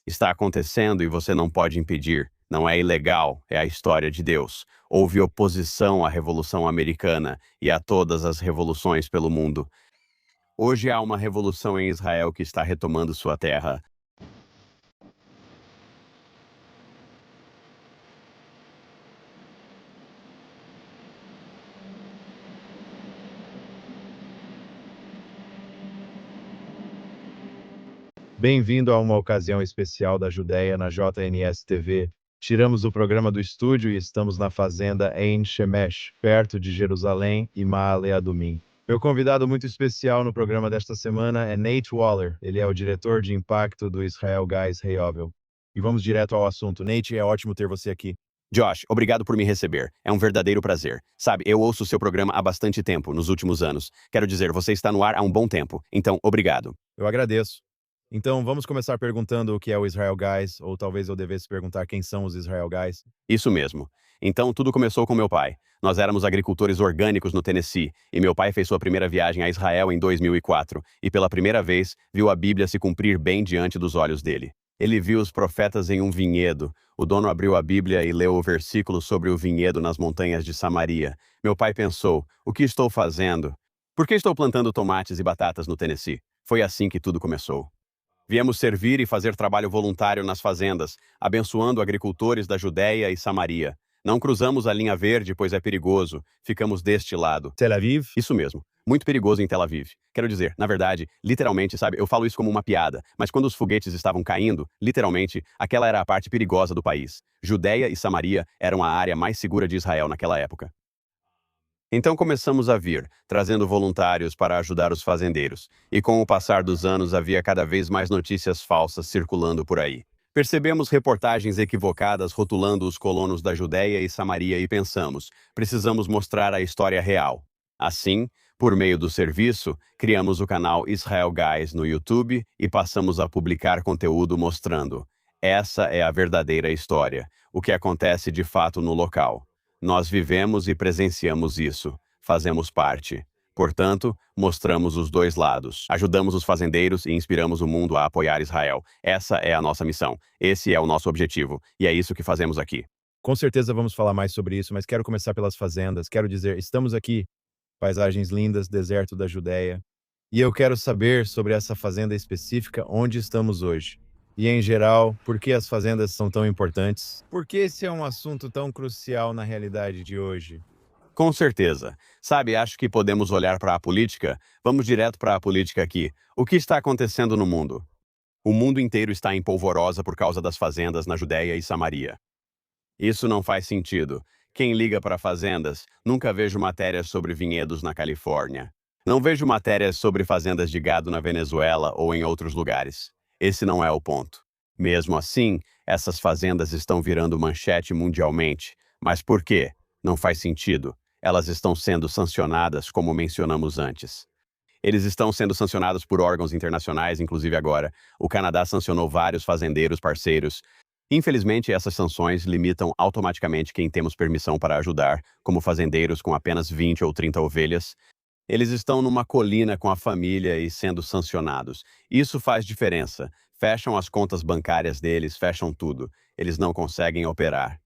Está acontecendo e você não pode impedir. Não é ilegal, é a história de Deus. Houve oposição à Revolução Americana e a todas as revoluções pelo mundo. Hoje há uma revolução em Israel que está retomando sua terra. Bem-vindo a uma ocasião especial da Judéia na JNS TV. Tiramos o programa do estúdio e estamos na fazenda Ein Shemesh, perto de Jerusalém e Maale Adumim. Meu convidado muito especial no programa desta semana é Nate Waller. Ele é o diretor de impacto do Israel Guys Reyovel. E vamos direto ao assunto. Nate, é ótimo ter você aqui. Josh, obrigado por me receber. É um verdadeiro prazer. Sabe, eu ouço seu programa há bastante tempo, nos últimos anos. Quero dizer, você está no ar há um bom tempo. Então, obrigado. Eu agradeço. Então, vamos começar perguntando o que é o Israel Guys, ou talvez eu devesse perguntar quem são os Israel Guys. Isso mesmo. Então, tudo começou com meu pai. Nós éramos agricultores orgânicos no Tennessee, e meu pai fez sua primeira viagem a Israel em 2004, e pela primeira vez viu a Bíblia se cumprir bem diante dos olhos dele. Ele viu os profetas em um vinhedo. O dono abriu a Bíblia e leu o versículo sobre o vinhedo nas montanhas de Samaria. Meu pai pensou: o que estou fazendo? Por que estou plantando tomates e batatas no Tennessee? Foi assim que tudo começou. Viemos servir e fazer trabalho voluntário nas fazendas, abençoando agricultores da Judéia e Samaria. Não cruzamos a linha verde, pois é perigoso. Ficamos deste lado. Tel Aviv? Isso mesmo. Muito perigoso em Tel Aviv. Quero dizer, na verdade, literalmente, sabe, eu falo isso como uma piada, mas quando os foguetes estavam caindo, literalmente, aquela era a parte perigosa do país. Judéia e Samaria eram a área mais segura de Israel naquela época. Então começamos a vir, trazendo voluntários para ajudar os fazendeiros, e com o passar dos anos havia cada vez mais notícias falsas circulando por aí. Percebemos reportagens equivocadas rotulando os colonos da Judéia e Samaria e pensamos, precisamos mostrar a história real. Assim, por meio do serviço, criamos o canal Israel Guys no YouTube e passamos a publicar conteúdo mostrando. Essa é a verdadeira história, o que acontece de fato no local. Nós vivemos e presenciamos isso, fazemos parte. Portanto, mostramos os dois lados. Ajudamos os fazendeiros e inspiramos o mundo a apoiar Israel. Essa é a nossa missão. Esse é o nosso objetivo. E é isso que fazemos aqui. Com certeza vamos falar mais sobre isso, mas quero começar pelas fazendas. Quero dizer, estamos aqui, paisagens lindas, deserto da Judéia, e eu quero saber sobre essa fazenda específica onde estamos hoje. E, em geral, por que as fazendas são tão importantes? Por que esse é um assunto tão crucial na realidade de hoje? Com certeza. Sabe, acho que podemos olhar para a política. Vamos direto para a política aqui. O que está acontecendo no mundo? O mundo inteiro está em polvorosa por causa das fazendas na Judéia e Samaria. Isso não faz sentido. Quem liga para fazendas, nunca vejo matérias sobre vinhedos na Califórnia. Não vejo matérias sobre fazendas de gado na Venezuela ou em outros lugares. Esse não é o ponto. Mesmo assim, essas fazendas estão virando manchete mundialmente. Mas por quê? Não faz sentido. Elas estão sendo sancionadas, como mencionamos antes. Eles estão sendo sancionados por órgãos internacionais, inclusive agora. O Canadá sancionou vários fazendeiros parceiros. Infelizmente, essas sanções limitam automaticamente quem temos permissão para ajudar, como fazendeiros com apenas 20 ou 30 ovelhas. Eles estão numa colina com a família e sendo sancionados. Isso faz diferença. Fecham as contas bancárias deles, fecham tudo. Eles não conseguem operar.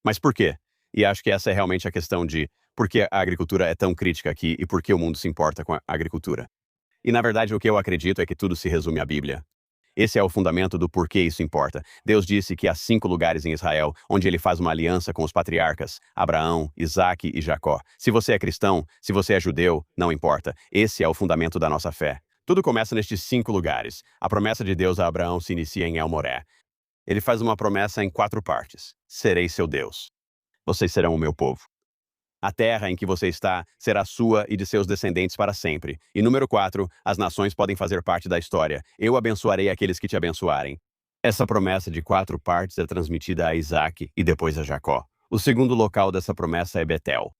Mas por quê? E acho que essa é realmente a questão de por que a agricultura é tão crítica aqui e por que o mundo se importa com a agricultura. E na verdade o que eu acredito é que tudo se resume à Bíblia. Esse é o fundamento do porquê isso importa. Deus disse que há 5 lugares em Israel onde ele faz uma aliança com os patriarcas, Abraão, Isaque e Jacó. Se você é cristão, se você é judeu, não importa. Esse é o fundamento da nossa fé. Tudo começa nestes 5 lugares. A promessa de Deus a Abraão se inicia em El Moré. Ele faz uma promessa em 4 partes. Serei seu Deus. Vocês serão o meu povo. A terra em que você está será sua e de seus descendentes para sempre. E número 4, as nações podem fazer parte da história. Eu abençoarei aqueles que te abençoarem. Essa promessa de 4 partes é transmitida a Isaque e depois a Jacó. O segundo local dessa promessa é Betel.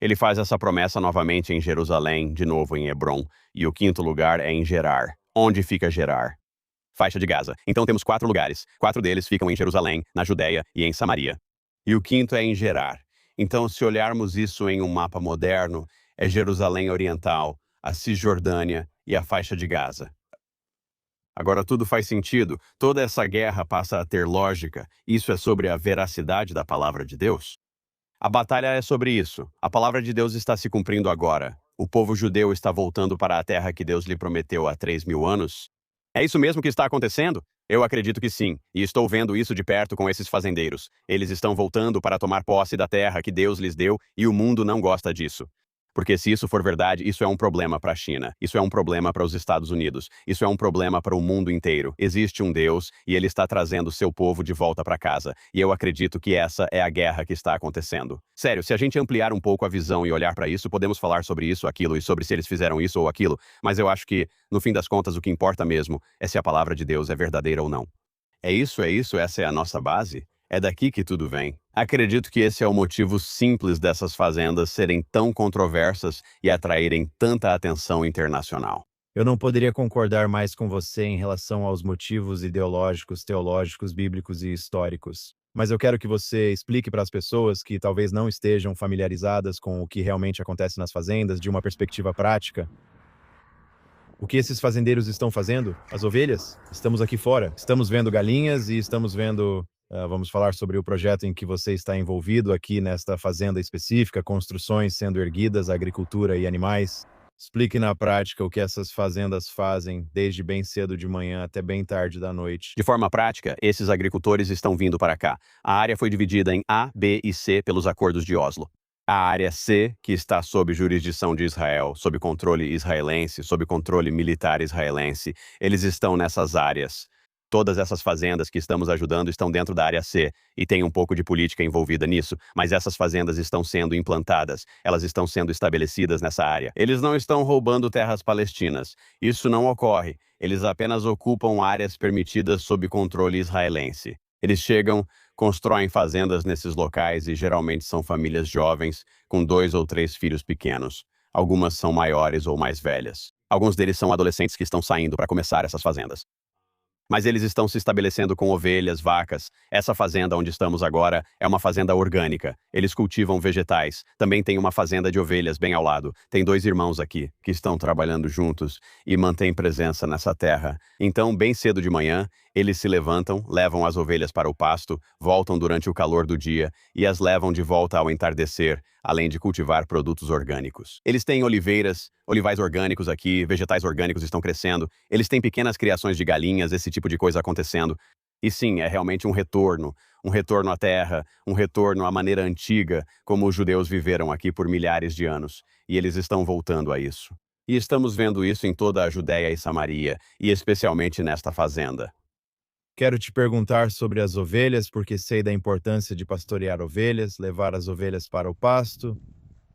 Ele faz essa promessa novamente em Jerusalém, de novo em Hebron. E o 5º lugar é em Gerar. Onde fica Gerar? Faixa de Gaza. Então temos 4 lugares. 4 deles ficam em Jerusalém, na Judéia e em Samaria. E o 5º é em Gerar. Então, se olharmos isso em um mapa moderno, é Jerusalém Oriental, a Cisjordânia e a faixa de Gaza. Agora tudo faz sentido. Toda essa guerra passa a ter lógica. Isso é sobre a veracidade da palavra de Deus. A batalha é sobre isso. A palavra de Deus está se cumprindo agora. O povo judeu está voltando para a terra que Deus lhe prometeu há 3.000 anos. É isso mesmo que está acontecendo? Eu acredito que sim, e estou vendo isso de perto com esses fazendeiros. Eles estão voltando para tomar posse da terra que Deus lhes deu e o mundo não gosta disso. Porque se isso for verdade, isso é um problema para a China, isso é um problema para os Estados Unidos, isso é um problema para o mundo inteiro. Existe um Deus e ele está trazendo seu povo de volta para casa. E eu acredito que essa é a guerra que está acontecendo. Sério, se a gente ampliar um pouco a visão e olhar para isso, podemos falar sobre isso, aquilo e sobre se eles fizeram isso ou aquilo, mas eu acho que, no fim das contas, o que importa mesmo é se a palavra de Deus é verdadeira ou não. É isso, essa é a nossa base? É daqui que tudo vem. Acredito que esse é o motivo simples dessas fazendas serem tão controversas e atraírem tanta atenção internacional. Eu não poderia concordar mais com você em relação aos motivos ideológicos, teológicos, bíblicos e históricos. Mas eu quero que você explique para as pessoas que talvez não estejam familiarizadas com o que realmente acontece nas fazendas de uma perspectiva prática. O que esses fazendeiros estão fazendo? As ovelhas? Estamos aqui fora. Estamos vendo galinhas e estamos vendo. Vamos falar sobre o projeto em que você está envolvido aqui nesta fazenda específica, construções sendo erguidas, agricultura e animais. Explique na prática o que essas fazendas fazem desde bem cedo de manhã até bem tarde da noite. De forma prática, esses agricultores estão vindo para cá. A área foi dividida em A, B e C pelos acordos de Oslo. A área C, que está sob jurisdição de Israel, sob controle israelense, sob controle militar israelense, eles estão nessas áreas. Todas essas fazendas que estamos ajudando estão dentro da área C, e tem um pouco de política envolvida nisso, mas essas fazendas estão sendo implantadas, elas estão sendo estabelecidas nessa área. Eles não estão roubando terras palestinas. Isso não ocorre. Eles apenas ocupam áreas permitidas sob controle israelense. Eles chegam, constroem fazendas nesses locais e geralmente são famílias jovens, com 2 ou 3 filhos pequenos. Algumas são maiores ou mais velhas. Alguns deles são adolescentes que estão saindo para começar essas fazendas. Mas eles estão se estabelecendo com ovelhas, vacas. Essa fazenda onde estamos agora é uma fazenda orgânica. Eles cultivam vegetais. Também tem uma fazenda de ovelhas bem ao lado. Tem 2 irmãos aqui que estão trabalhando juntos e mantêm presença nessa terra. Então, bem cedo de manhã, eles se levantam, levam as ovelhas para o pasto, voltam durante o calor do dia e as levam de volta ao entardecer, além de cultivar produtos orgânicos. Eles têm oliveiras, olivais orgânicos aqui, vegetais orgânicos estão crescendo, eles têm pequenas criações de galinhas, esse tipo de coisa acontecendo. E sim, é realmente um retorno à terra, um retorno à maneira antiga, como os judeus viveram aqui por milhares de anos. E eles estão voltando a isso. E estamos vendo isso em toda a Judéia e Samaria, e especialmente nesta fazenda. Quero te perguntar sobre as ovelhas, porque sei da importância de pastorear ovelhas, levar as ovelhas para o pasto.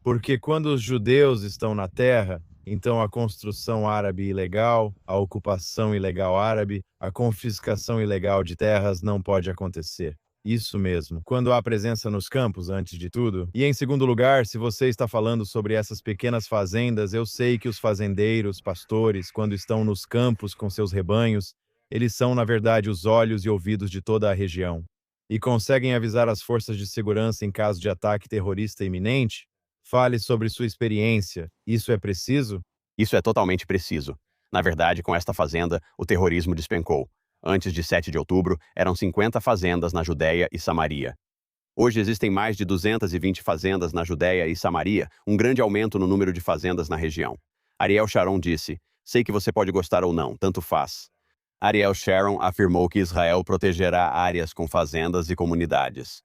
Porque quando os judeus estão na terra, então a construção árabe ilegal, a ocupação ilegal árabe, a confiscação ilegal de terras não pode acontecer. Isso mesmo. Quando há presença nos campos, antes de tudo. E em segundo lugar, se você está falando sobre essas pequenas fazendas, eu sei que os fazendeiros, pastores, quando estão nos campos com seus rebanhos, eles são, na verdade, os olhos e ouvidos de toda a região. E conseguem avisar as forças de segurança em caso de ataque terrorista iminente? Fale sobre sua experiência. Isso é preciso? Isso é totalmente preciso. Na verdade, com esta fazenda, o terrorismo despencou. Antes de 7 de outubro, eram 50 fazendas na Judéia e Samaria. Hoje existem mais de 220 fazendas na Judéia e Samaria, um grande aumento no número de fazendas na região. Ariel Sharon disse: "Sei que você pode gostar ou não, tanto faz." Ariel Sharon afirmou que Israel protegerá áreas com fazendas e comunidades.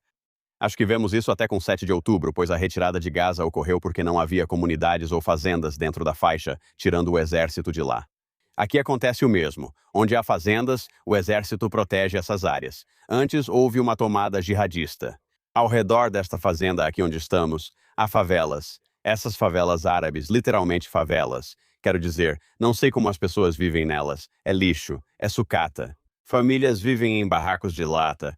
Acho que vemos isso até com 7 de outubro, pois a retirada de Gaza ocorreu porque não havia comunidades ou fazendas dentro da faixa, tirando o exército de lá. Aqui acontece o mesmo. Onde há fazendas, o exército protege essas áreas. Antes houve uma tomada jihadista. Ao redor desta fazenda aqui onde estamos, há favelas. Essas favelas árabes, literalmente favelas. Quero dizer, não sei como as pessoas vivem nelas. É lixo, é sucata. Famílias vivem em barracos de lata.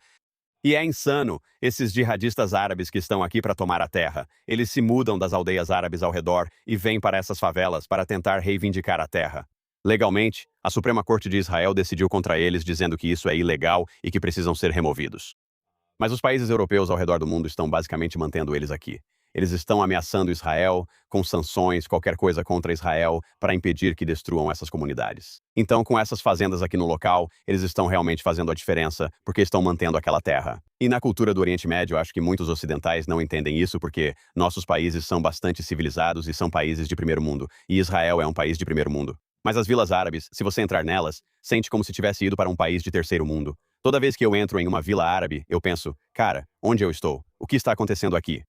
E é insano, esses jihadistas árabes que estão aqui para tomar a terra. Eles se mudam das aldeias árabes ao redor e vêm para essas favelas para tentar reivindicar a terra. Legalmente, a Suprema Corte de Israel decidiu contra eles, dizendo que isso é ilegal e que precisam ser removidos. Mas os países europeus ao redor do mundo estão basicamente mantendo eles aqui. Eles estão ameaçando Israel com sanções, qualquer coisa contra Israel, para impedir que destruam essas comunidades. Então, com essas fazendas aqui no local, eles estão realmente fazendo a diferença, porque estão mantendo aquela terra. E na cultura do Oriente Médio, acho que muitos ocidentais não entendem isso, porque nossos países são bastante civilizados e são países de primeiro mundo, e Israel é um país de primeiro mundo. Mas as vilas árabes, se você entrar nelas, sente como se tivesse ido para um país de terceiro mundo. Toda vez que eu entro em uma vila árabe, eu penso, cara, onde eu estou? O que está acontecendo aqui?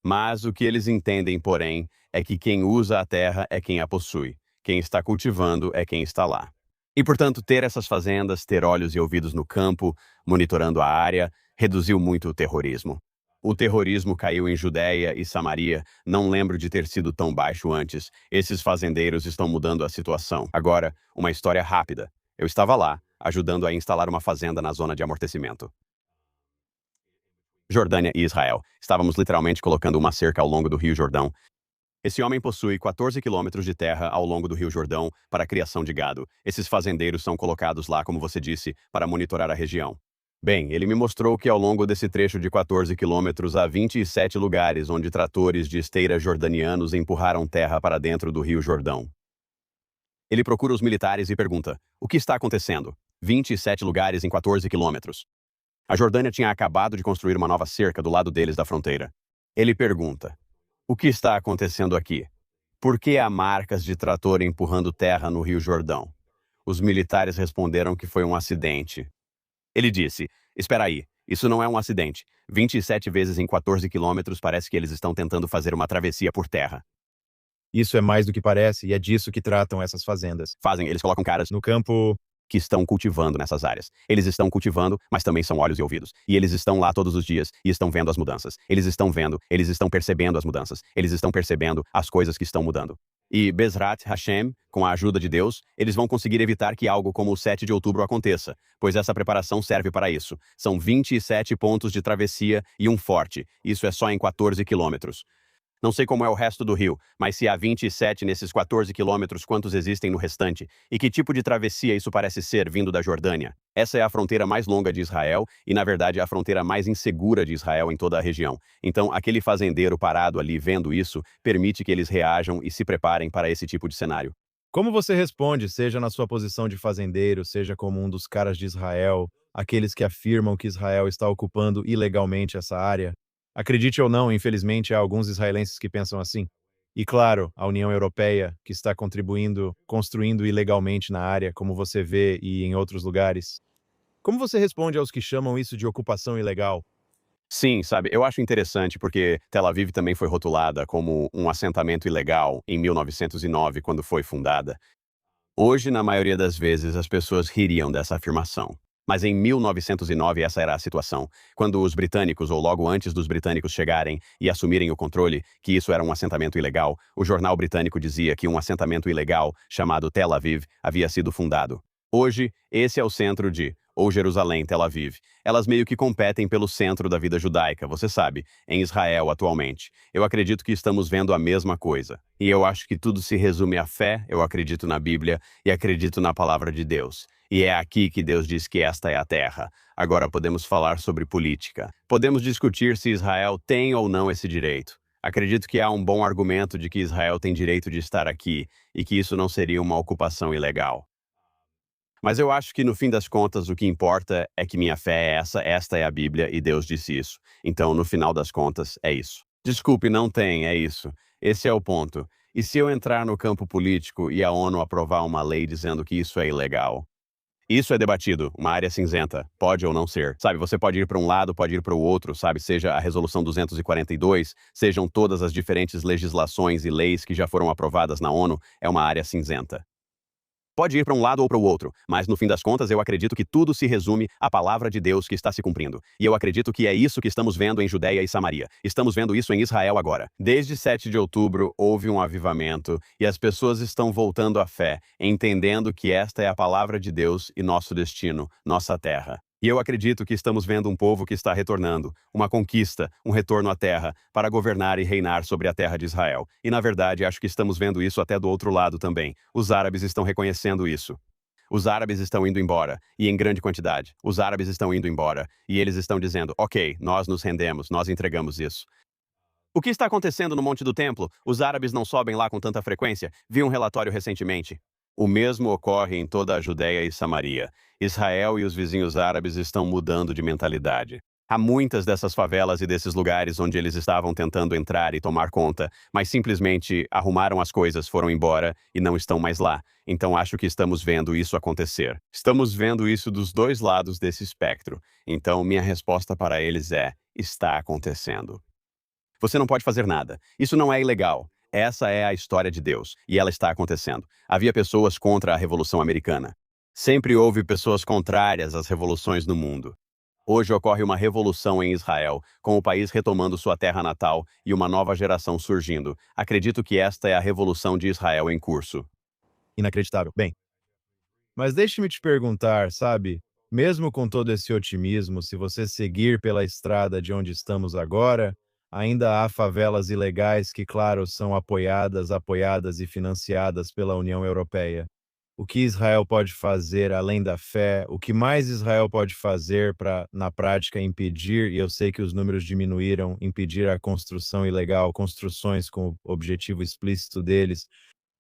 Mas o que eles entendem, porém, é que quem usa a terra é quem a possui. Quem está cultivando é quem está lá. E, portanto, ter essas fazendas, ter olhos e ouvidos no campo, monitorando a área, reduziu muito o terrorismo. O terrorismo caiu em Judéia e Samaria, não lembro de ter sido tão baixo antes. Esses fazendeiros estão mudando a situação. Agora, uma história rápida. Eu estava lá, ajudando a instalar uma fazenda na zona de amortecimento. Jordânia e Israel. Estávamos literalmente colocando uma cerca ao longo do Rio Jordão. Esse homem possui 14 quilômetros de terra ao longo do Rio Jordão para a criação de gado. Esses fazendeiros são colocados lá, como você disse, para monitorar a região. Bem, ele me mostrou que ao longo desse trecho de 14 quilômetros há 27 lugares onde tratores de esteira jordanianos empurraram terra para dentro do Rio Jordão. Ele procura os militares e pergunta: o que está acontecendo? 27 lugares em 14 quilômetros. A Jordânia tinha acabado de construir uma nova cerca do lado deles da fronteira. Ele pergunta: o que está acontecendo aqui? Por que há marcas de trator empurrando terra no Rio Jordão? Os militares responderam que foi um acidente. Ele disse: espera aí, isso não é um acidente. 27 vezes em 14 quilômetros parece que eles estão tentando fazer uma travessia por terra. Isso é mais do que parece, e é disso que tratam essas fazendas. Eles colocam caras No campo, que estão cultivando nessas áreas. Eles estão cultivando, mas também são olhos e ouvidos. E eles estão lá todos os dias e estão vendo as mudanças. Eles estão vendo, eles estão percebendo as mudanças. Eles estão percebendo as coisas que estão mudando. E Bezrat Hashem, com a ajuda de Deus, eles vão conseguir evitar que algo como o 7 de outubro aconteça, pois essa preparação serve para isso. São 27 pontos de travessia e um forte. Isso é só em 14 quilômetros. Não sei como é o resto do rio, mas se há 27 nesses 14 quilômetros, quantos existem no restante? E que tipo de travessia isso parece ser vindo da Jordânia? Essa é a fronteira mais longa de Israel e, na verdade, a fronteira mais insegura de Israel em toda a região. Então, aquele fazendeiro parado ali vendo isso permite que eles reajam e se preparem para esse tipo de cenário. como você responde, seja na sua posição de fazendeiro, seja como um dos caras de Israel, aqueles que afirmam que Israel está ocupando ilegalmente essa área? Acredite ou não, infelizmente há alguns israelenses que pensam assim. E claro, a União Europeia, que está contribuindo, construindo ilegalmente na área, como você vê e em outros lugares. Como você responde aos que chamam isso de ocupação ilegal? Sim, sabe, eu acho interessante porque Tel Aviv também foi rotulada como um assentamento ilegal em 1909, quando foi fundada. Hoje, na maioria das vezes, as pessoas ririam dessa afirmação. Mas em 1909 essa era a situação, quando os britânicos, ou logo antes dos britânicos chegarem e assumirem o controle, que isso era um assentamento ilegal, o jornal britânico dizia que um assentamento ilegal, chamado Tel Aviv, havia sido fundado. Hoje, esse é o centro de, ou Jerusalém, Tel Aviv. Elas meio que competem pelo centro da vida judaica, você sabe, em Israel atualmente. Eu acredito que estamos vendo a mesma coisa. E eu acho que tudo se resume à fé, eu acredito na Bíblia e acredito na palavra de Deus. E é aqui que Deus diz que esta é a terra. Agora podemos falar sobre política. Podemos discutir se Israel tem ou não esse direito. Acredito que há um bom argumento de que Israel tem direito de estar aqui e que isso não seria uma ocupação ilegal. Mas eu acho que no fim das contas o que importa é que minha fé é esta é a Bíblia e Deus disse isso. Então, no final das contas, é isso. Desculpe, não tem, é isso. Esse é o ponto. E se eu entrar no campo político e a ONU aprovar uma lei dizendo que isso é ilegal? Isso é debatido, uma área cinzenta, pode ou não ser. Sabe, você pode ir para um lado, pode ir para o outro, sabe, seja a Resolução 242, sejam todas as diferentes legislações e leis que já foram aprovadas na ONU, é uma área cinzenta. Pode ir para um lado ou para o outro, mas no fim das contas eu acredito que tudo se resume à palavra de Deus que está se cumprindo. E eu acredito que é isso que estamos vendo em Judéia e Samaria. Estamos vendo isso em Israel agora. Desde 7 de outubro houve um avivamento e as pessoas estão voltando à fé, entendendo que esta é a palavra de Deus e nosso destino, nossa terra. E eu acredito que estamos vendo um povo que está retornando, uma conquista, um retorno à terra, para governar e reinar sobre a terra de Israel. E na verdade, acho que estamos vendo isso até do outro lado também. Os árabes estão reconhecendo isso. Os árabes estão indo embora, e em grande quantidade. Os árabes estão indo embora, e eles estão dizendo: ok, nós nos rendemos, nós entregamos isso. O que está acontecendo no Monte do Templo? Os árabes não sobem lá com tanta frequência. Vi um relatório recentemente. O mesmo ocorre em toda a Judéia e Samaria. Israel e os vizinhos árabes estão mudando de mentalidade. Há muitas dessas favelas e desses lugares onde eles estavam tentando entrar e tomar conta, mas simplesmente arrumaram as coisas, foram embora e não estão mais lá. Então acho que estamos vendo isso acontecer. Estamos vendo isso dos dois lados desse espectro. Então minha resposta para eles é: está acontecendo. Você não pode fazer nada. Isso não é ilegal. Essa é a história de Deus, e ela está acontecendo. Havia pessoas contra a Revolução Americana. Sempre houve pessoas contrárias às revoluções no mundo. Hoje ocorre uma revolução em Israel, com o país retomando sua terra natal e uma nova geração surgindo. Acredito que esta é a revolução de Israel em curso. Inacreditável. Bem, mas deixe-me te perguntar, sabe? Mesmo com todo esse otimismo, se você seguir pela estrada de onde estamos agora, ainda há favelas ilegais que, claro, são apoiadas e financiadas pela União Europeia. O que Israel pode fazer além da fé? O que mais Israel pode fazer para, na prática, impedir, e eu sei que os números diminuíram, impedir a construção ilegal, construções com o objetivo explícito deles?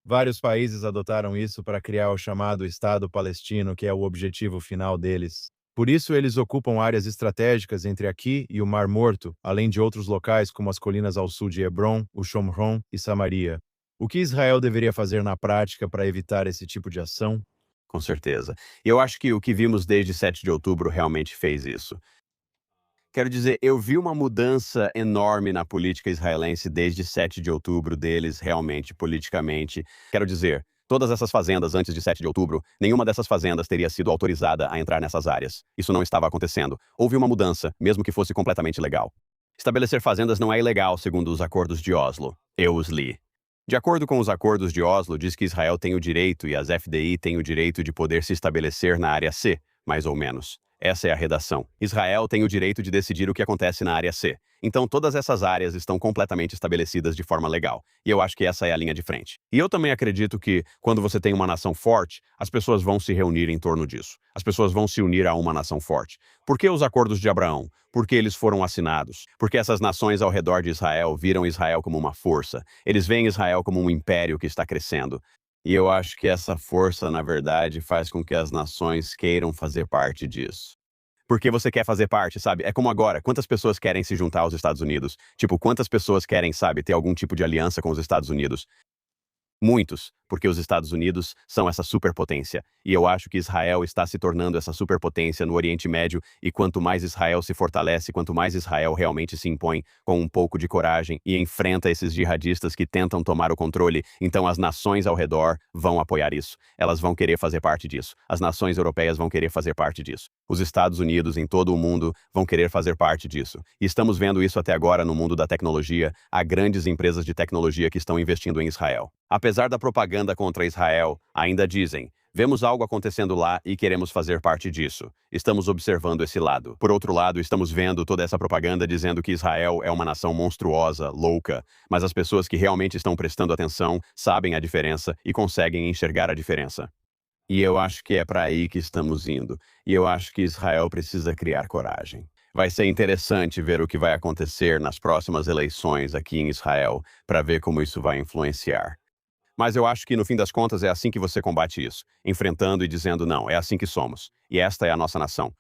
Vários países adotaram isso para criar o chamado Estado palestino, que é o objetivo final deles. Por isso, eles ocupam áreas estratégicas entre aqui e o Mar Morto, além de outros locais como as colinas ao sul de Hebron, o Shomron e Samaria. O que Israel deveria fazer na prática para evitar esse tipo de ação? Com certeza. E eu acho que o que vimos desde 7 de outubro realmente fez isso. Quero dizer, eu vi uma mudança enorme na política israelense desde 7 de outubro deles, realmente, politicamente. Quero dizer, todas essas fazendas antes de 7 de outubro, nenhuma dessas fazendas teria sido autorizada a entrar nessas áreas. Isso não estava acontecendo. Houve uma mudança, mesmo que fosse completamente legal. Estabelecer fazendas não é ilegal, segundo os acordos de Oslo. Eu os li. De acordo com os acordos de Oslo, diz que Israel tem o direito e as FDI têm o direito de poder se estabelecer na área C, mais ou menos. Essa é a redação. Israel tem o direito de decidir o que acontece na área C. Então todas essas áreas estão completamente estabelecidas de forma legal. E eu acho que essa é a linha de frente. E eu também acredito que, quando você tem uma nação forte, as pessoas vão se reunir em torno disso. As pessoas vão se unir a uma nação forte. Por que os acordos de Abraão? Porque eles foram assinados. Porque essas nações ao redor de Israel viram Israel como uma força. Eles veem Israel como um império que está crescendo. E eu acho que essa força, na verdade, faz com que as nações queiram fazer parte disso. Porque você quer fazer parte, sabe? É como agora, quantas pessoas querem se juntar aos Estados Unidos? Tipo, quantas pessoas querem, sabe, ter algum tipo de aliança com os Estados Unidos? Muitos, porque os Estados Unidos são essa superpotência. E eu acho que Israel está se tornando essa superpotência no Oriente Médio, e quanto mais Israel se fortalece, quanto mais Israel realmente se impõe com um pouco de coragem e enfrenta esses jihadistas que tentam tomar o controle, então as nações ao redor vão apoiar isso. Elas vão querer fazer parte disso. As nações europeias vão querer fazer parte disso. Os Estados Unidos em todo o mundo vão querer fazer parte disso. E estamos vendo isso até agora no mundo da tecnologia. Há grandes empresas de tecnologia que estão investindo em Israel. Apesar da propaganda contra Israel, ainda dizem: vemos algo acontecendo lá e queremos fazer parte disso. Estamos observando esse lado. Por outro lado, estamos vendo toda essa propaganda dizendo que Israel é uma nação monstruosa, louca, mas as pessoas que realmente estão prestando atenção sabem a diferença e conseguem enxergar a diferença. E eu acho que é para aí que estamos indo. E eu acho que Israel precisa criar coragem. Vai ser interessante ver o que vai acontecer nas próximas eleições aqui em Israel, para ver como isso vai influenciar. Mas eu acho que, no fim das contas, é assim que você combate isso, enfrentando e dizendo: não, é assim que somos, e esta é a nossa nação.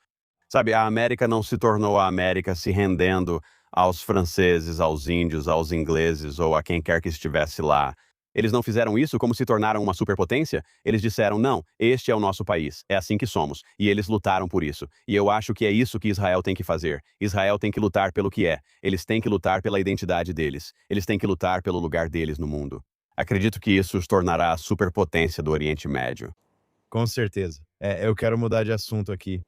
Sabe, a América não se tornou a América se rendendo aos franceses, aos índios, aos ingleses ou a quem quer que estivesse lá. Eles não fizeram isso como se tornaram uma superpotência. Eles disseram: não, este é o nosso país, é assim que somos, e eles lutaram por isso. E eu acho que é isso que Israel tem que fazer. Israel tem que lutar pelo que é. Eles têm que lutar pela identidade deles. Eles têm que lutar pelo lugar deles no mundo. Acredito que isso os tornará a superpotência do Oriente Médio. Com certeza. Eu quero mudar de assunto aqui.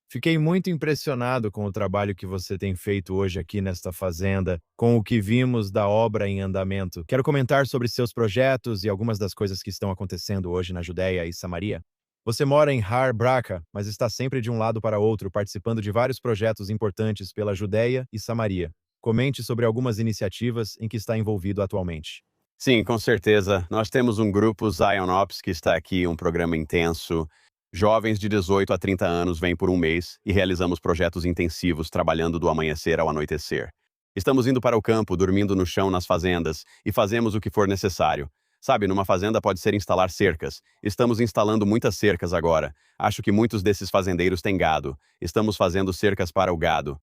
Fiquei muito impressionado com o trabalho que você tem feito hoje aqui nesta fazenda, com o que vimos da obra em andamento. Quero comentar sobre seus projetos e algumas das coisas que estão acontecendo hoje na Judéia e Samaria. Você mora em Har Braca, mas está sempre de um lado para outro, participando de vários projetos importantes pela Judéia e Samaria. Comente sobre algumas iniciativas em que está envolvido atualmente. Sim, com certeza. Nós temos um grupo Zion Ops que está aqui, um programa intenso. Jovens de 18 a 30 anos vêm por um mês e realizamos projetos intensivos trabalhando do amanhecer ao anoitecer. Estamos indo para o campo, dormindo no chão nas fazendas, e fazemos o que for necessário. Sabe, numa fazenda pode ser instalar cercas. Estamos instalando muitas cercas agora. Acho que muitos desses fazendeiros têm gado. Estamos fazendo cercas para o gado.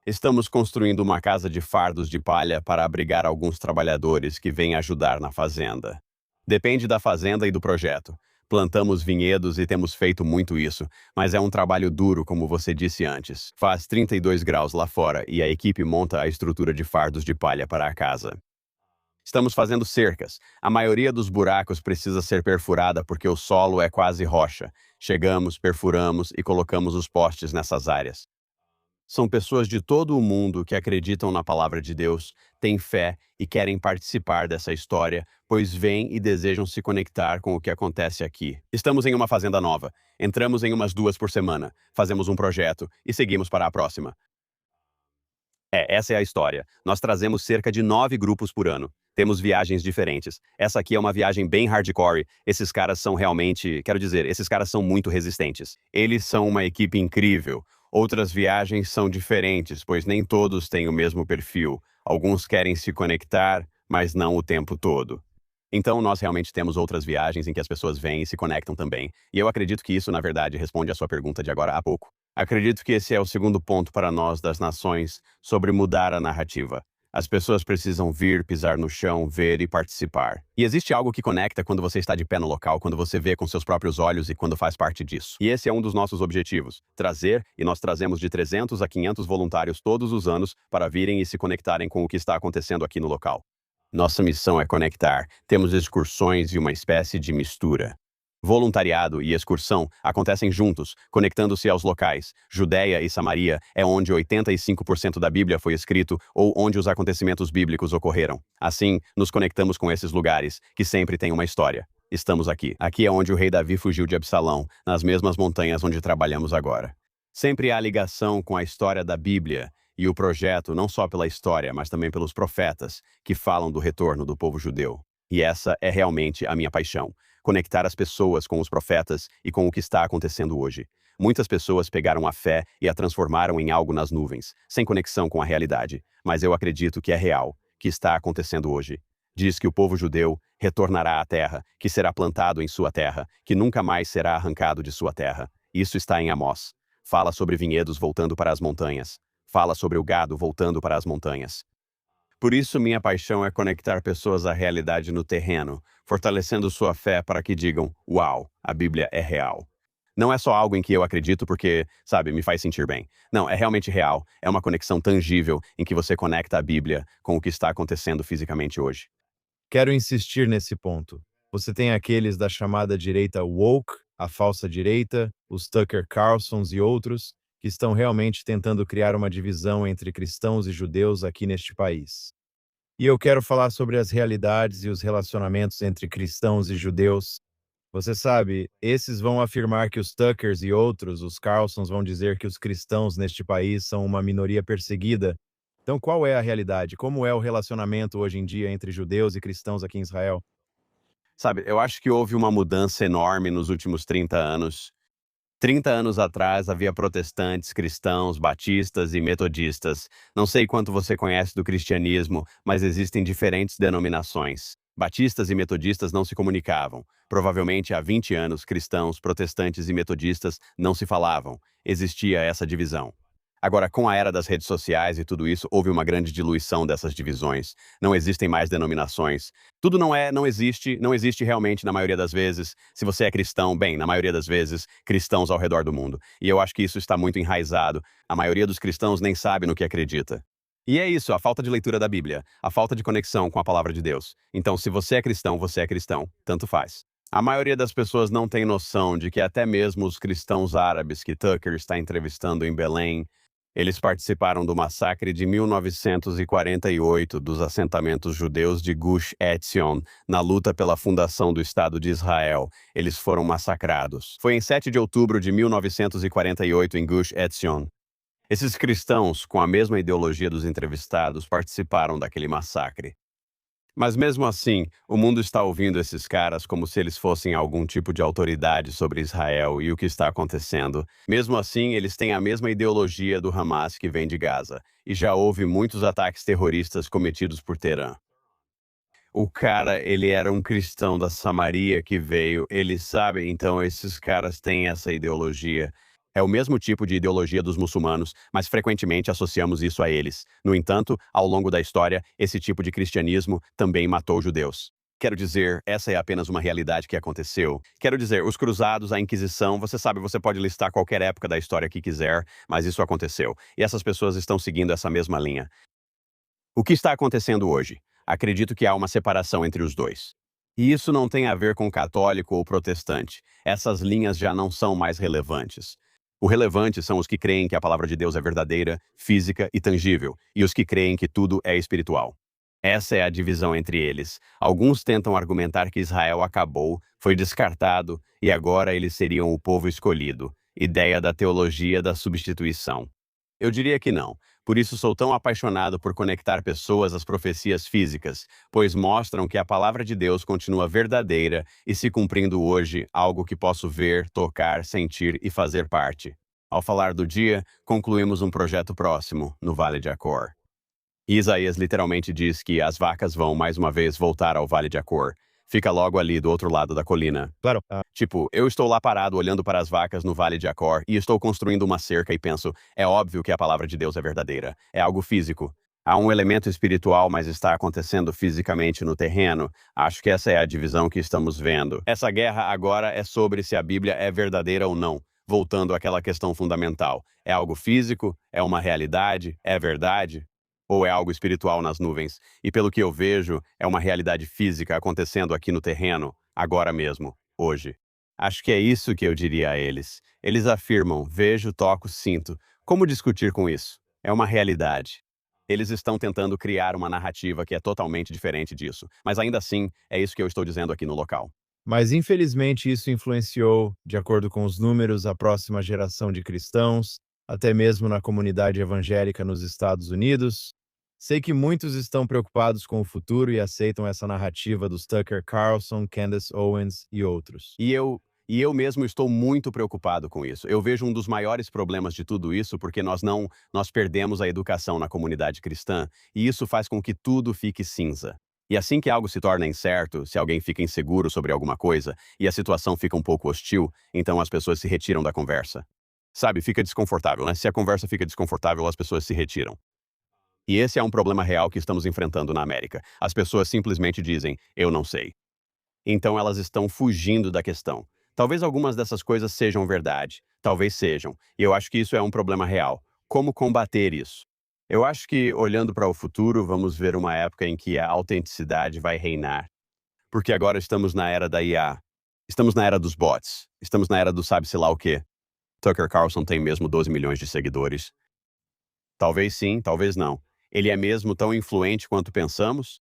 Estamos construindo uma casa de fardos de palha para abrigar alguns trabalhadores que vêm ajudar na fazenda. Depende da fazenda e do projeto. Plantamos vinhedos e temos feito muito isso, mas é um trabalho duro, como você disse antes. Faz 32 graus lá fora e a equipe monta a estrutura de fardos de palha para a casa. Estamos fazendo cercas. A maioria dos buracos precisa ser perfurada porque o solo é quase rocha. Chegamos, perfuramos e colocamos os postes nessas áreas. São pessoas de todo o mundo que acreditam na palavra de Deus, têm fé e querem participar dessa história, pois vêm e desejam se conectar com o que acontece aqui. Estamos em uma fazenda nova. Entramos em umas 2 por semana, fazemos um projeto e seguimos para a próxima. Essa é a história. Nós trazemos cerca de 9 grupos por ano. Temos viagens diferentes. Essa aqui é uma viagem bem hardcore. Esses caras são realmente, quero dizer, esses caras são muito resistentes. Eles são uma equipe incrível. Outras viagens são diferentes, pois nem todos têm o mesmo perfil. Alguns querem se conectar, mas não o tempo todo. Então, nós realmente temos outras viagens em que as pessoas vêm e se conectam também. E eu acredito que isso, na verdade, responde à sua pergunta de agora há pouco. Acredito que esse é o segundo ponto para nós das nações sobre mudar a narrativa. As pessoas precisam vir, pisar no chão, ver e participar. E existe algo que conecta quando você está de pé no local, quando você vê com seus próprios olhos e quando faz parte disso. E esse é um dos nossos objetivos, trazer, e nós trazemos de 300 a 500 voluntários todos os anos para virem e se conectarem com o que está acontecendo aqui no local. Nossa missão é conectar. Temos excursões e uma espécie de mistura. Voluntariado e excursão acontecem juntos, conectando-se aos locais. Judéia e Samaria é onde 85% da Bíblia foi escrito ou onde os acontecimentos bíblicos ocorreram. Assim, nos conectamos com esses lugares, que sempre têm uma história. Estamos aqui. Aqui é onde o rei Davi fugiu de Absalão, nas mesmas montanhas onde trabalhamos agora. Sempre há ligação com a história da Bíblia e o projeto não só pela história, mas também pelos profetas, que falam do retorno do povo judeu. E essa é realmente a minha paixão. Conectar as pessoas com os profetas e com o que está acontecendo hoje. Muitas pessoas pegaram a fé e a transformaram em algo nas nuvens, sem conexão com a realidade, mas eu acredito que é real, que está acontecendo hoje. Diz que o povo judeu retornará à terra, que será plantado em sua terra, que nunca mais será arrancado de sua terra. Isso está em Amós. Fala sobre vinhedos voltando para as montanhas. Fala sobre o gado voltando para as montanhas. Por isso, minha paixão é conectar pessoas à realidade no terreno, fortalecendo sua fé para que digam: uau, a Bíblia é real. Não é só algo em que eu acredito porque, sabe, me faz sentir bem. Não, é realmente real. É uma conexão tangível em que você conecta a Bíblia com o que está acontecendo fisicamente hoje. Quero insistir nesse ponto. Você tem aqueles da chamada direita woke, a falsa direita, os Tucker Carlsons e outros, que estão realmente tentando criar uma divisão entre cristãos e judeus aqui neste país. E eu quero falar sobre as realidades e os relacionamentos entre cristãos e judeus. Você sabe, esses vão afirmar que os Tuckers e outros, os Carlsons, vão dizer que os cristãos neste país são uma minoria perseguida. Então, qual é a realidade? Como é o relacionamento hoje em dia entre judeus e cristãos aqui em Israel? Sabe, eu acho que houve uma mudança enorme nos últimos 30 anos. 30 anos atrás havia protestantes, cristãos, batistas e metodistas. Não sei quanto você conhece do cristianismo, mas existem diferentes denominações. Batistas e metodistas não se comunicavam. Provavelmente há 20 anos, cristãos, protestantes e metodistas não se falavam. Existia essa divisão. Agora, com a era das redes sociais e tudo isso, houve uma grande diluição dessas divisões. Não existem mais denominações. Tudo não existe realmente na maioria das vezes. Se você é cristão, bem, na maioria das vezes, cristãos ao redor do mundo. E eu acho que isso está muito enraizado. A maioria dos cristãos nem sabe no que acredita. E é isso, a falta de leitura da Bíblia, a falta de conexão com a palavra de Deus. Então, se você é cristão, tanto faz. A maioria das pessoas não tem noção de que até mesmo os cristãos árabes que Tucker está entrevistando em Belém, eles participaram do massacre de 1948 dos assentamentos judeus de Gush Etzion, na luta pela fundação do Estado de Israel. Eles foram massacrados. Foi em 7 de outubro de 1948 em Gush Etzion. Esses cristãos, com a mesma ideologia dos entrevistados, participaram daquele massacre. Mas mesmo assim, o mundo está ouvindo esses caras como se eles fossem algum tipo de autoridade sobre Israel e o que está acontecendo. Mesmo assim, eles têm a mesma ideologia do Hamas que vem de Gaza, e já houve muitos ataques terroristas cometidos por Teherã. O cara, ele era um cristão da Samaria que veio, eles sabem, então esses caras têm essa ideologia. É o mesmo tipo de ideologia dos muçulmanos, mas frequentemente associamos isso a eles. No entanto, ao longo da história, esse tipo de cristianismo também matou judeus. Quero dizer, essa é apenas uma realidade que aconteceu. Quero dizer, os cruzados, a Inquisição, você sabe, você pode listar qualquer época da história que quiser, mas isso aconteceu. E essas pessoas estão seguindo essa mesma linha. O que está acontecendo hoje? Acredito que há uma separação entre os dois. E isso não tem a ver com católico ou protestante. Essas linhas já não são mais relevantes. O relevante são os que creem que a palavra de Deus é verdadeira, física e tangível, e os que creem que tudo é espiritual. Essa é a divisão entre eles. Alguns tentam argumentar que Israel acabou, foi descartado, e agora eles seriam o povo escolhido. Ideia da teologia da substituição. Eu diria que não. Por isso sou tão apaixonado por conectar pessoas às profecias físicas, pois mostram que a palavra de Deus continua verdadeira e se cumprindo hoje, algo que posso ver, tocar, sentir e fazer parte. Ao falar do dia, concluímos um projeto próximo, no Vale de Acor. E Isaías literalmente diz que as vacas vão mais uma vez voltar ao Vale de Acor. Fica logo ali do outro lado da colina. Claro. Tipo, eu estou lá parado olhando para as vacas no Vale de Acor e estou construindo uma cerca e penso, é óbvio que a palavra de Deus é verdadeira. É algo físico. Há um elemento espiritual, mas está acontecendo fisicamente no terreno. Acho que essa é a divisão que estamos vendo. Essa guerra agora é sobre se a Bíblia é verdadeira ou não. Voltando àquela questão fundamental. É algo físico? É uma realidade? É verdade? Ou é algo espiritual nas nuvens? E pelo que eu vejo, é uma realidade física acontecendo aqui no terreno, agora mesmo, hoje. Acho que é isso que eu diria a eles. Eles afirmam: vejo, toco, sinto. Como discutir com isso? É uma realidade. Eles estão tentando criar uma narrativa que é totalmente diferente disso, mas ainda assim, é isso que eu estou dizendo aqui no local. Mas infelizmente isso influenciou, de acordo com os números, a próxima geração de cristãos, até mesmo na comunidade evangélica nos Estados Unidos. Sei que muitos estão preocupados com o futuro e aceitam essa narrativa dos Tucker Carlson, Candace Owens e outros. E eu mesmo estou muito preocupado com isso. Eu vejo um dos maiores problemas de tudo isso porque nós perdemos a educação na comunidade cristã e isso faz com que tudo fique cinza. E assim que algo se torna incerto, se alguém fica inseguro sobre alguma coisa e a situação fica um pouco hostil, então as pessoas se retiram da conversa. Sabe, fica desconfortável, né? Se a conversa fica desconfortável, as pessoas se retiram. E esse é um problema real que estamos enfrentando na América. As pessoas simplesmente dizem, eu não sei. Então elas estão fugindo da questão. Talvez algumas dessas coisas sejam verdade, talvez sejam, e eu acho que isso é um problema real. Como combater isso? Eu acho que, olhando para o futuro, vamos ver uma época em que a autenticidade vai reinar. Porque agora estamos na era da IA, estamos na era dos bots, estamos na era do sabe-se lá o quê. Tucker Carlson tem mesmo 12 milhões de seguidores. Talvez sim, talvez não. Ele é mesmo tão influente quanto pensamos?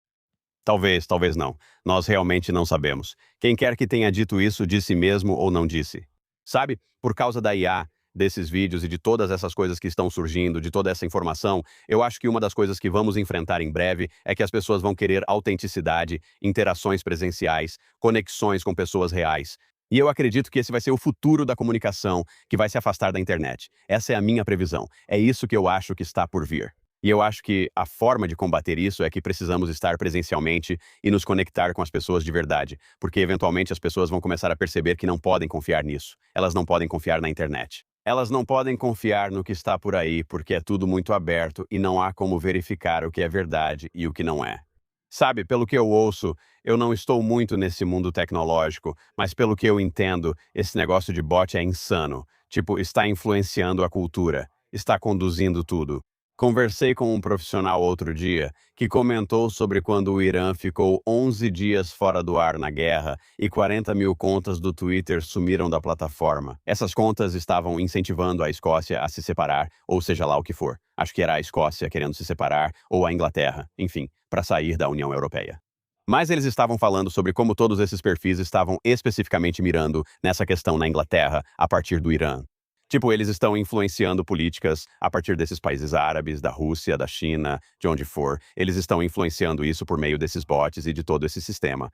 Talvez, talvez não. Nós realmente não sabemos. Quem quer que tenha dito isso disse mesmo ou não disse. Sabe, por causa da IA, desses vídeos e de todas essas coisas que estão surgindo, de toda essa informação, eu acho que uma das coisas que vamos enfrentar em breve é que as pessoas vão querer autenticidade, interações presenciais, conexões com pessoas reais. E eu acredito que esse vai ser o futuro da comunicação, que vai se afastar da internet. Essa é a minha previsão. É isso que eu acho que está por vir. E eu acho que a forma de combater isso é que precisamos estar presencialmente e nos conectar com as pessoas de verdade, porque eventualmente as pessoas vão começar a perceber que não podem confiar nisso. Elas não podem confiar na internet. Elas não podem confiar no que está por aí, porque é tudo muito aberto e não há como verificar o que é verdade e o que não é. Sabe, pelo que eu ouço, eu não estou muito nesse mundo tecnológico, mas pelo que eu entendo, esse negócio de bot é insano. Tipo, está influenciando a cultura, está conduzindo tudo. Conversei com um profissional outro dia que comentou sobre quando o Irã ficou 11 dias fora do ar na guerra e 40 mil contas do Twitter sumiram da plataforma. Essas contas estavam incentivando a Escócia a se separar, ou seja lá o que for. Acho que era a Escócia querendo se separar, ou a Inglaterra, enfim, para sair da União Europeia. Mas eles estavam falando sobre como todos esses perfis estavam especificamente mirando nessa questão na Inglaterra a partir do Irã. Tipo, eles estão influenciando políticas a partir desses países árabes, da Rússia, da China, de onde for. Eles estão influenciando isso por meio desses bots e de todo esse sistema.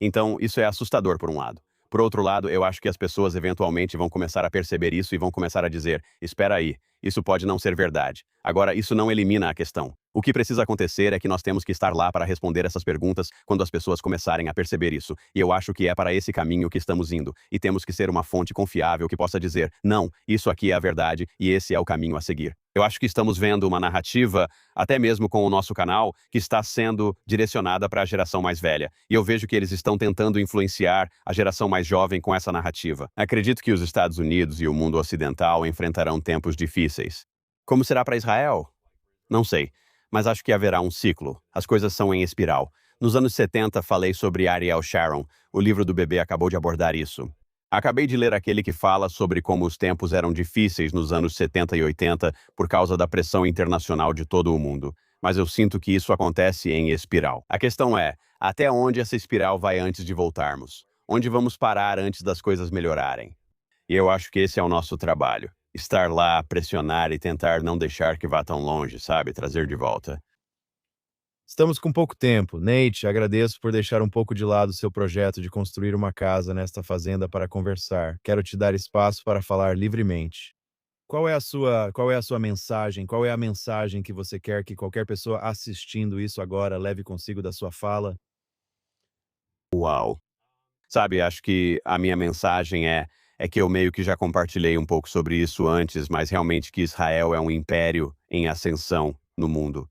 Então, isso é assustador por um lado. Por outro lado, eu acho que as pessoas eventualmente vão começar a perceber isso e vão começar a dizer: espera aí, isso pode não ser verdade. Agora, isso não elimina a questão. O que precisa acontecer é que nós temos que estar lá para responder essas perguntas quando as pessoas começarem a perceber isso. E eu acho que é para esse caminho que estamos indo. E temos que ser uma fonte confiável que possa dizer: não, isso aqui é a verdade e esse é o caminho a seguir. Eu acho que estamos vendo uma narrativa, até mesmo com o nosso canal, que está sendo direcionada para a geração mais velha. E eu vejo que eles estão tentando influenciar a geração mais jovem com essa narrativa. Acredito que os Estados Unidos e o mundo ocidental enfrentarão tempos difíceis. Como será para Israel? Não sei, mas acho que haverá um ciclo. As coisas são em espiral. Nos anos 70, falei sobre Ariel Sharon. O livro do bebê acabou de abordar isso. Acabei de ler aquele que fala sobre como os tempos eram difíceis nos anos 70 e 80 por causa da pressão internacional de todo o mundo. Mas eu sinto que isso acontece em espiral. A questão é, até onde essa espiral vai antes de voltarmos? Onde vamos parar antes das coisas melhorarem? E eu acho que esse é o nosso trabalho. Estar lá, pressionar e tentar não deixar que vá tão longe, sabe? Trazer de volta. Estamos com pouco tempo. Nate, agradeço por deixar um pouco de lado seu projeto de construir uma casa nesta fazenda para conversar. Quero te dar espaço para falar livremente. Qual é a sua mensagem? Qual é a mensagem que você quer que qualquer pessoa assistindo isso agora leve consigo da sua fala? Uau! Sabe, acho que a minha mensagem é que eu meio que já compartilhei um pouco sobre isso antes, mas realmente que Israel é um império em ascensão no mundo.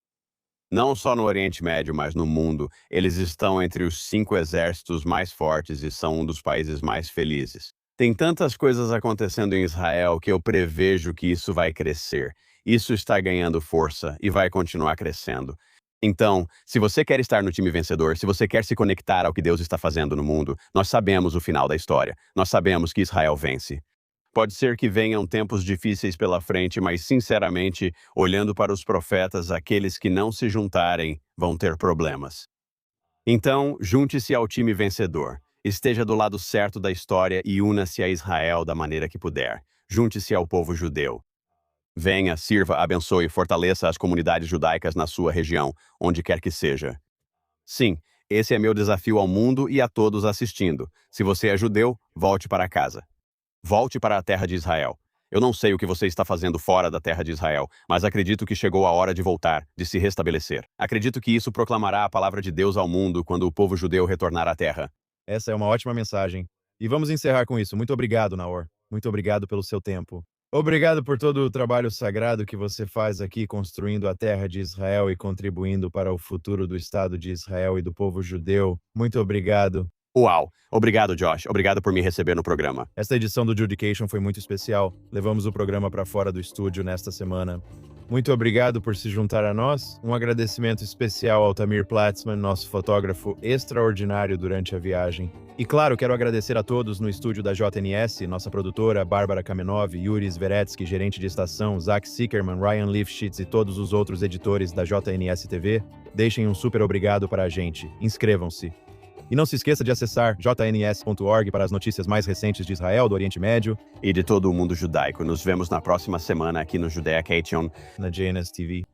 Não só no Oriente Médio, mas no mundo. Eles estão entre os 5 exércitos mais fortes e são um dos países mais felizes. Tem tantas coisas acontecendo em Israel que eu prevejo que isso vai crescer. Isso está ganhando força e vai continuar crescendo. Então, se você quer estar no time vencedor, se você quer se conectar ao que Deus está fazendo no mundo, nós sabemos o final da história. Nós sabemos que Israel vence. Pode ser que venham tempos difíceis pela frente, mas sinceramente, olhando para os profetas, aqueles que não se juntarem vão ter problemas. Então, junte-se ao time vencedor. Esteja do lado certo da história e una-se a Israel da maneira que puder. Junte-se ao povo judeu. Venha, sirva, abençoe e fortaleça as comunidades judaicas na sua região, onde quer que seja. Sim, esse é meu desafio ao mundo e a todos assistindo. Se você é judeu, volte para casa. Volte para a terra de Israel. Eu não sei o que você está fazendo fora da terra de Israel, mas acredito que chegou a hora de voltar, de se restabelecer. Acredito que isso proclamará a palavra de Deus ao mundo quando o povo judeu retornar à terra. Essa é uma ótima mensagem. E vamos encerrar com isso. Muito obrigado, Naor. Muito obrigado pelo seu tempo. Obrigado por todo o trabalho sagrado que você faz aqui construindo a terra de Israel e contribuindo para o futuro do Estado de Israel e do povo judeu. Muito obrigado. Uau! Obrigado, Josh. Obrigado por me receber no programa. Esta edição do Judication foi muito especial. Levamos o programa para fora do estúdio nesta semana. Muito obrigado por se juntar a nós. Um agradecimento especial ao Tamir Platzman, nosso fotógrafo extraordinário durante a viagem. E claro, quero agradecer a todos no estúdio da JNS, nossa produtora, Bárbara Kamenov, Yuri Zveretsky, gerente de estação, Zach Sickerman, Ryan Lifshitz e todos os outros editores da JNS TV. Deixem um super obrigado para a gente. Inscrevam-se. E não se esqueça de acessar jns.org para as notícias mais recentes de Israel, do Oriente Médio E de todo o mundo judaico. Nos vemos na próxima semana aqui no Judea Cation. na JNS TV.